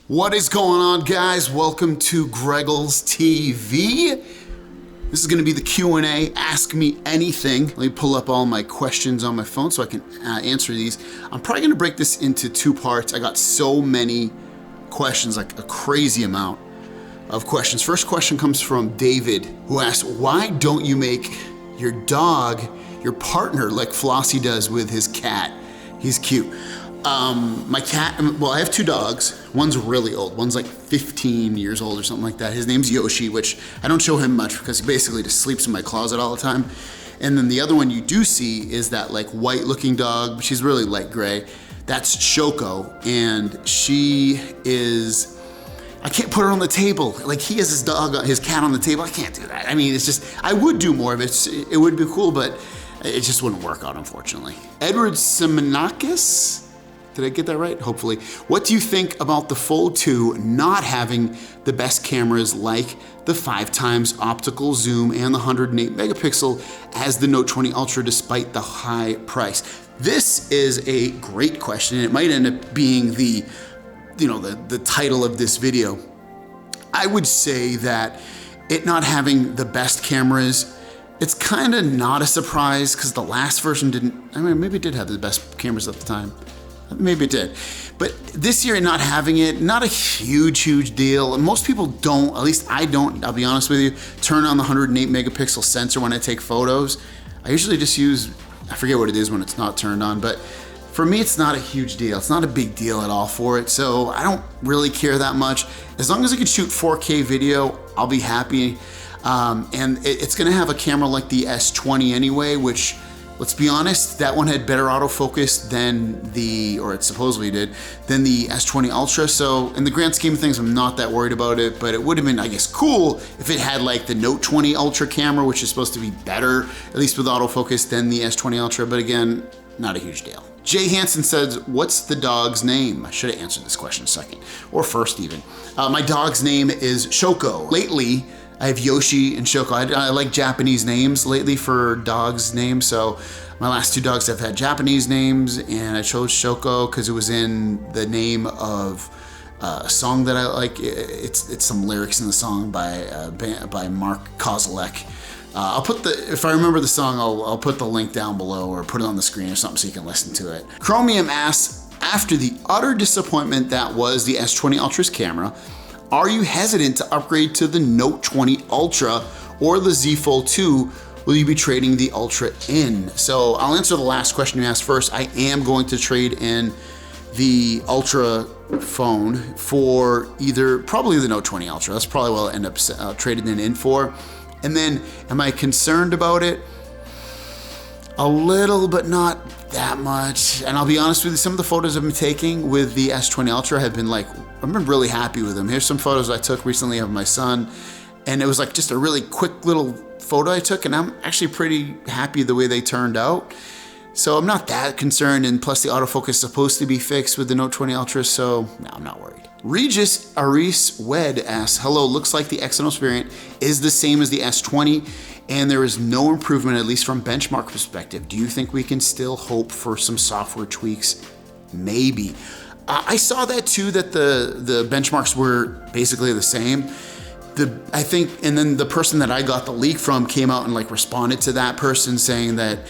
What is going on, guys? Welcome to Greggles TV. This is going to be the Q&A, Ask Me Anything. Let me pull up all my questions on my phone so I can answer these. I'm probably going to break this into two parts. I got so many questions, like a crazy amount of questions. First question comes from David, who asks, why don't you make your dog your partner like Flossie does with his cat? He's cute. My cat, well, I have two dogs. One's really old. One's like 15 years old or something like that. His name's Yoshi, which I don't show him much because he basically just sleeps in my closet all the time. And then the other one you do see is that like white looking dog. She's really light gray. That's Shoko. And she is, I can't put her on the table. Like he has his cat on the table. I can't do that. I mean, it's just, I would do more of it. It would be cool, but it just wouldn't work out, unfortunately. Edward Simonakis. Did I get that right? Hopefully. What do you think about the Fold 2 not having the best cameras like the 5x optical zoom and the 108 megapixel as the Note 20 Ultra despite the high price? This is a great question, and it might end up being the title of this video. I would say that it not having the best cameras, it's kind of not a surprise because the last version didn't, I mean, maybe it did have the best cameras at the time. Maybe it did. But this year not having it, not a huge deal. And most people don't, at least I don't, I'll be honest with you, turn on the 108 megapixel sensor when I take photos. I usually just use, I forget what it is when it's not turned on, but for me it's not a huge deal. It's not a big deal at all for it, so I don't really care that much. As long as I can shoot 4K video, I'll be happy. And it's gonna have a camera like the S20 anyway, which, let's be honest, that one had better autofocus than or it supposedly did, than the S20 Ultra. So in the grand scheme of things, I'm not that worried about it, but it would have been, I guess, cool if it had like the Note 20 Ultra camera, which is supposed to be better, at least with autofocus, than the S20 Ultra. But again, not a huge deal. Jay Hansen says, what's the dog's name? I should have answered this question second, or first even. My dog's name is Shoko. Lately, I have Yoshi and Shoko. I like Japanese names lately for dogs' names, so my last two dogs have had Japanese names, and I chose Shoko because it was in the name of a song that I like. It's some lyrics in the song by Mark Kozilek. I'll put if I remember the song, I'll put the link down below or put it on the screen or something so you can listen to it. Chromium asks, after the utter disappointment that was the S20 Ultra's camera, are you hesitant to upgrade to the Note 20 Ultra or the Z Fold 2? Will you be trading the Ultra in? So I'll answer the last question you asked first. I am going to trade in the Ultra phone for probably the Note 20 Ultra. That's probably what I'll end up trading it in for. And then, am I concerned about it? A little, but not that much. And I'll be honest with you, some of the photos I've been taking with the S20 Ultra have been like, I've been really happy with them. Here's some photos I took recently of my son, and it was like just a really quick little photo I took, and I'm actually pretty happy the way they turned out. So I'm not that concerned, and plus the autofocus is supposed to be fixed with the Note 20 Ultra, so no, I'm not worried. Regis Aris Wed asks, hello, looks like the Exynos variant is the same as the S20, and there is no improvement, at least from benchmark perspective. Do you think we can still hope for some software tweaks? Maybe. I saw that too, that the benchmarks were basically the same. I think, and then the person that I got the leak from came out and like responded to that person saying that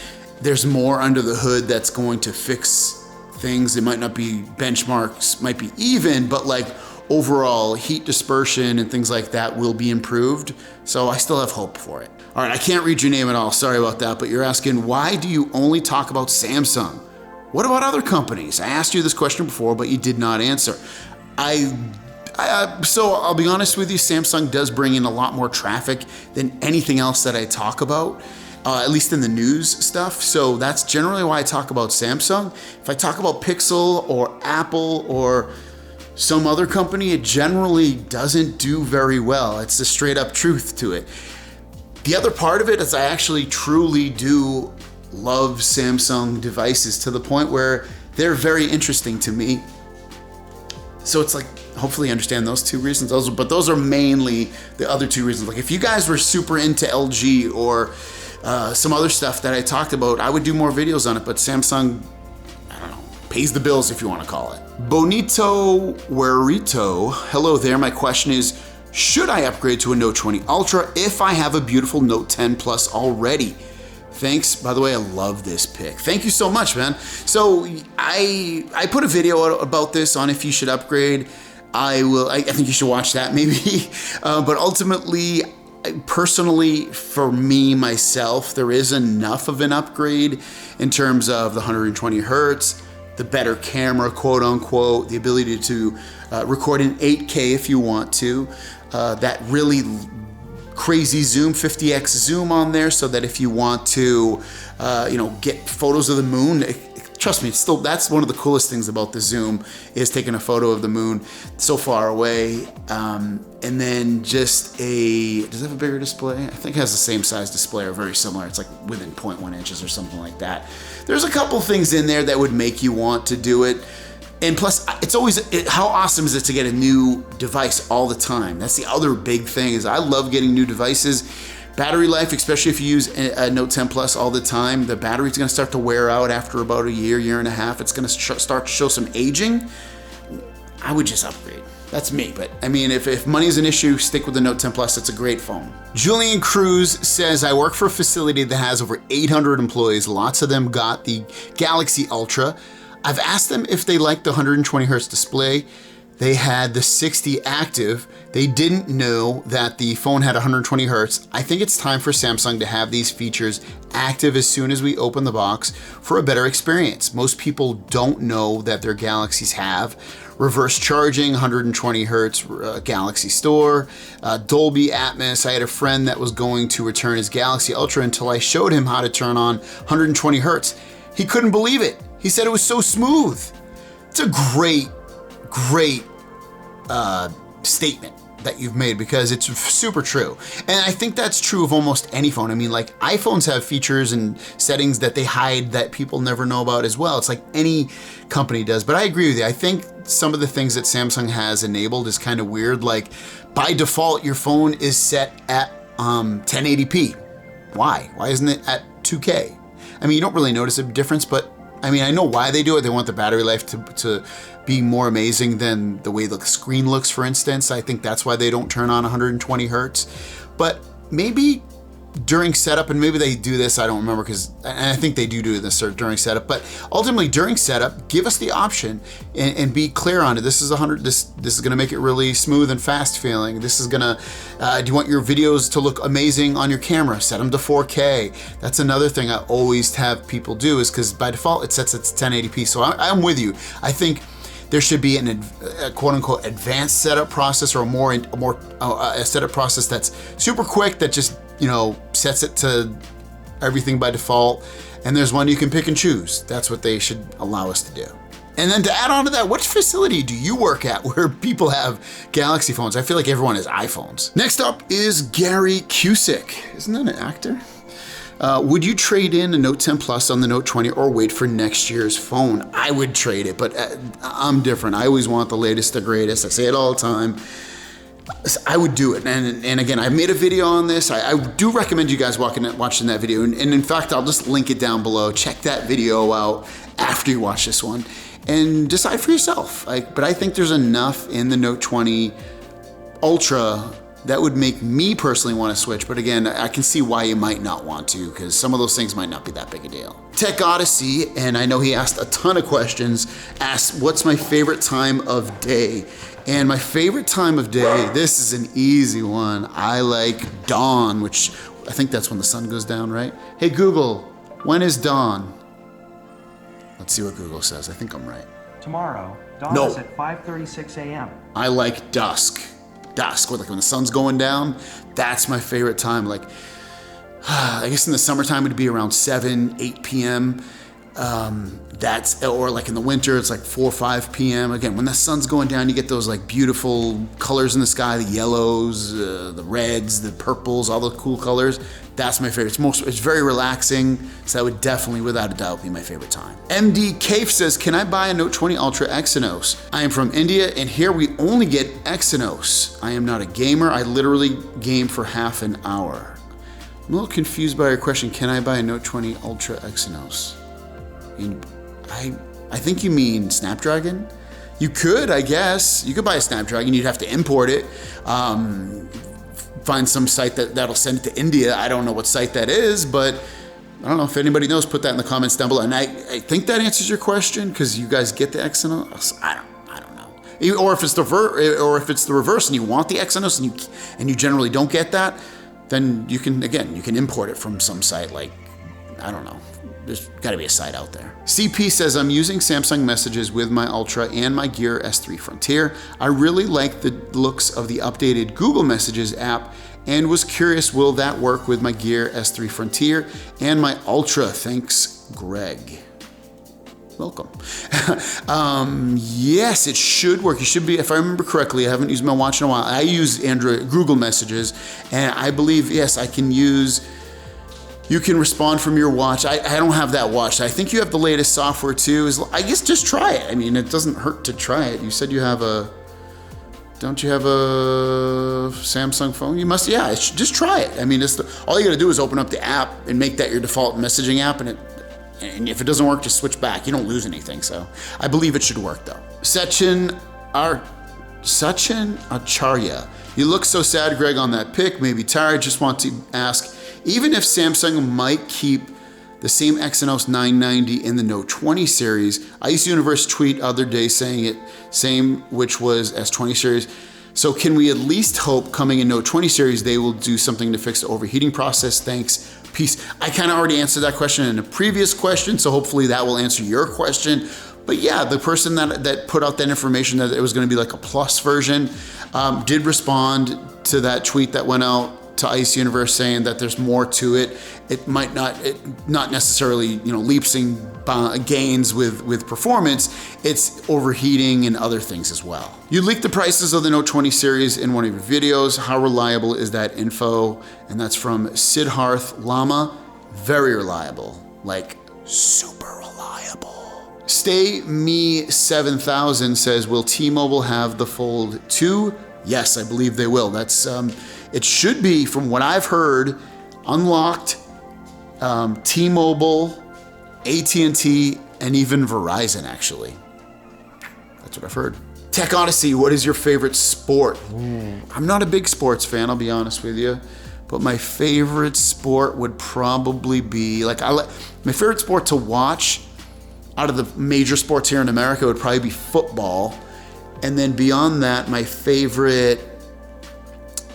there's more under the hood that's going to fix things. It might not be benchmarks, might be even, but like overall heat dispersion and things like that will be improved. So I still have hope for it. All right, I can't read your name at all. Sorry about that, but you're asking, why do you only talk about Samsung? What about other companies? I asked you this question before, but you did not answer. So I'll be honest with you, Samsung does bring in a lot more traffic than anything else that I talk about, at least in the news stuff. So that's generally why I talk about Samsung. If I talk about Pixel or Apple or some other company, it generally doesn't do very well. It's the straight up truth to it. The other part of it is I actually truly do love Samsung devices to the point where they're very interesting to me. So it's like, hopefully you understand those two reasons. But those are mainly the other two reasons. Like if you guys were super into LG or some other stuff that I talked about, I would do more videos on it. But Samsung, I don't know, pays the bills, if you want to call it. Bonito Huerito, hello there. My question is, should I upgrade to a Note 20 Ultra if I have a beautiful Note 10 Plus already? Thanks. By the way, I love this pic. Thank you so much, man. So I put a video about this on if you should upgrade. I think you should watch that maybe. But ultimately, personally, for me, myself, there is enough of an upgrade in terms of the 120 hertz, the better camera, quote unquote, the ability to record in 8K if you want to, that really crazy zoom, 50x zoom on there, so that if you want to, get photos of the moon, trust me, that's one of the coolest things about the zoom is taking a photo of the moon so far away. And then just does it have a bigger display? I think it has the same size display or very similar. It's like within 0.1 inches or something like that. There's a couple things in there that would make you want to do it. And plus, how awesome is it to get a new device all the time? That's the other big thing is I love getting new devices. Battery life, especially if you use a Note 10 Plus all the time, the battery's gonna start to wear out after about a year and a half. It's gonna start to show some aging. I would just upgrade. That's me, but I mean, if money's an issue, stick with the Note 10 Plus. It's a great phone. Julian Cruz says, I work for a facility that has over 800 employees. Lots of them got the Galaxy Ultra. I've asked them if they like the 120 hertz display. They had the 60 active. They didn't know that the phone had 120 hertz. I think it's time for Samsung to have these features active as soon as we open the box for a better experience. Most people don't know that their Galaxies have reverse charging, 120 hertz Galaxy Store, Dolby Atmos. I had a friend that was going to return his Galaxy Ultra until I showed him how to turn on 120 hertz. He couldn't believe it. He said it was so smooth. It's a great statement that you've made because it's super true. And I think that's true of almost any phone. I mean, like iPhones have features and settings that they hide that people never know about as well. It's like any company does, but I agree with you. I think some of the things that Samsung has enabled is kind of weird. Like by default, your phone is set at 1080p. Why? Why isn't it at 2K? I mean, you don't really notice a difference, but I mean, I know why they do it. They want the battery life to be more amazing than the way the screen looks, for instance. I think that's why they don't turn on 120 hertz. But maybe during setup, and maybe they do this, I don't remember, and I think they do this during setup, but ultimately during setup, give us the option and be clear on it. This is this is gonna make it really smooth and fast feeling. This is gonna, do you want your videos to look amazing on your camera? Set them to 4K. That's another thing I always have people do is because by default it sets it to 1080p. So I'm with you. I think there should be a quote unquote advanced setup process or a setup process that's super quick that just, sets it to everything by default. And there's one you can pick and choose. That's what they should allow us to do. And then to add on to that, which facility do you work at where people have Galaxy phones? I feel like everyone has iPhones. Next up is Gary Cusick. Isn't that an actor? Would you trade in a Note 10 Plus on the Note 20 or wait for next year's phone? I would trade it, but I'm different. I always want the latest, the greatest. I say it all the time. I would do it. And again, I made a video on this. I do recommend you guys watching that video. And in fact, I'll just link it down below. Check that video out after you watch this one and decide for yourself. But I think there's enough in the Note 20 Ultra that would make me personally want to switch. But again, I can see why you might not want to because some of those things might not be that big a deal. Tech Odyssey, and I know he asked a ton of questions, asked what's my favorite time of day? And my favorite time of day, this is an easy one. I like dawn, which I think that's when the sun goes down, right? Hey Google, when is dawn? Let's see what Google says. I think I'm right. Tomorrow, dawn is at 5:36 a.m. I like dusk. Dusk, like when the sun's going down, that's my favorite time. Like, I guess in the summertime it'd be around 7, 8 p.m. Or like in the winter, it's like 4 or 5 p.m. Again, when the sun's going down, you get those like beautiful colors in the sky, the yellows, the reds, the purples, all the cool colors. That's my favorite. It's very relaxing, so that would definitely, without a doubt, be my favorite time. MD Kaif says, can I buy a Note 20 Ultra Exynos? I am from India, and here we only get Exynos. I am not a gamer. I literally game for half an hour. I'm a little confused by your question. Can I buy a Note 20 Ultra Exynos? I think you mean Snapdragon. You could, I guess. You could buy a Snapdragon. You'd have to import it. Find some site that'll send it to India. I don't know what site that is, but I don't know if anybody knows. Put that in the comments down below. And I think that answers your question, because you guys get the Exynos. I don't know. Or if it's the reverse, and you want the Exynos and you generally don't get that, then you can import it from some site, like, I don't know. There's got to be a site out there. CP says, I'm using Samsung Messages with my Ultra and my Gear S3 Frontier. I really like the looks of the updated Google Messages app and was curious, will that work with my Gear S3 Frontier and my Ultra? Thanks, Greg. Welcome. Yes, it should work. You should be, if I remember correctly, I haven't used my watch in a while. I use Google Messages, and I believe, yes, you can respond from your watch. I don't have that watch. I think you have the latest software too. I guess just try it. I mean, it doesn't hurt to try it. You said you have don't you have a Samsung phone? You must, yeah, just try it. I mean, all you gotta do is open up the app and make that your default messaging app, and if it doesn't work, just switch back. You don't lose anything, so I believe it should work though. Sachin Acharya. You look so sad, Greg, on that pic. Maybe tired. Just want to ask, even if Samsung might keep the same Exynos 990 in the Note 20 series, Ice Universe tweet other day saying it same, which was S20 series. So can we at least hope coming in Note 20 series they will do something to fix the overheating process? Thanks, peace. I kind of already answered that question in a previous question, so hopefully that will answer your question. But yeah, the person that put out that information that it was going to be like a plus version did respond to that tweet that went out to Ice Universe saying that there's more to it. It might not necessarily, leaps and gains with performance. It's overheating and other things as well. You leaked the prices of the Note 20 series in one of your videos. How reliable is that info? And that's from Siddharth Lama. Very reliable, like super reliable. Stay Me 7000 says, will T-Mobile have the Fold 2? Yes, I believe they will. That's it should be, from what I've heard, unlocked. T-Mobile, AT&T, and even Verizon, actually. That's what I've heard. Tech Odyssey, what is your favorite sport? I'm not a big sports fan, I'll be honest with you. But my favorite sport would probably be, my favorite sport to watch out of the major sports here in America would probably be football. And then beyond that, my favorite,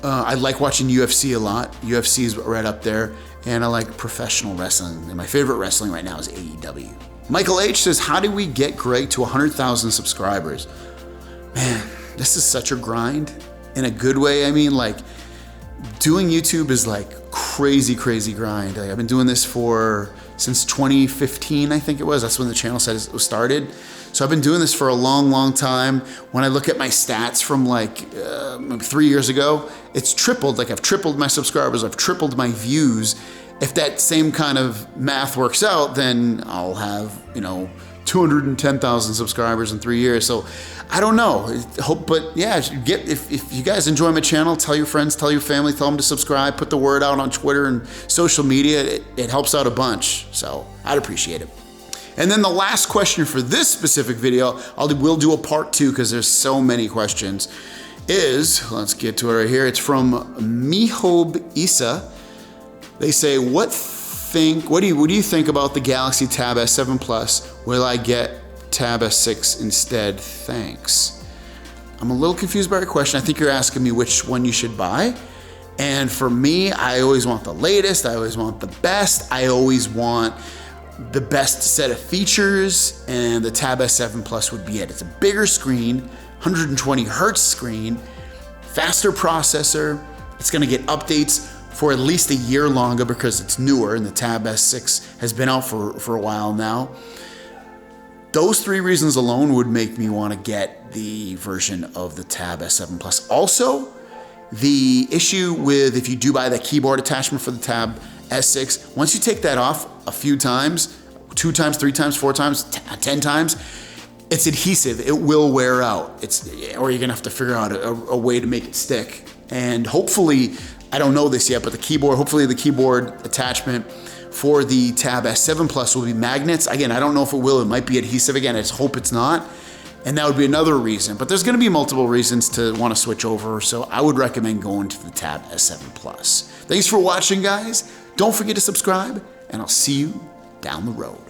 I like watching UFC a lot. UFC is right up there. And I like professional wrestling. And my favorite wrestling right now is AEW. Michael H says, how do we get Greg to 100,000 subscribers? Man, this is such a grind in a good way. I mean, doing YouTube is crazy grind. I've been doing this since 2015, I think it was. That's when the channel said it was started. So I've been doing this for a long time. When I look at my stats from maybe 3 years ago, it's tripled. I've tripled my subscribers, I've tripled my views. If that same kind of math works out, then I'll have, 210,000 subscribers in 3 years. So I don't know. But yeah, if you guys enjoy my channel, tell your friends, tell your family, tell them to subscribe, put the word out on Twitter and social media. It helps out a bunch. So I'd appreciate it. And then the last question for this specific video, we'll do a part 2 because there's so many questions, let's get to it right here. It's from Mihob Isa. They say, what do you think about the Galaxy Tab S7 Plus? Will I get Tab S6 instead? Thanks. I'm a little confused by your question. I think you're asking me which one you should buy. And for me, I always want the latest. I always want the best. I always want the best set of features, and the Tab S7 Plus would be it. It's a bigger screen, 120 hertz screen, faster processor. It's gonna get updates for at least a year longer because it's newer, and the Tab S6 has been out for a while now. Those 3 reasons alone would make me want to get the version of the Tab S7 Plus. Also, the issue with, if you do buy the keyboard attachment for the Tab S6, once you take that off a few times, 2 times, 3 times, 4 times, 10 times, it's adhesive. It will wear out. Or you're gonna have to figure out a way to make it stick. And hopefully, I don't know this yet, but hopefully the keyboard attachment for the Tab S7 Plus will be magnets. Again, I don't know if it will. It might be adhesive again. I just hope it's not. And that would be another reason. But there's going to be multiple reasons to want to switch over. So I would recommend going to the Tab S7 Plus. Thanks for watching, guys. Don't forget to subscribe, and I'll see you down the road.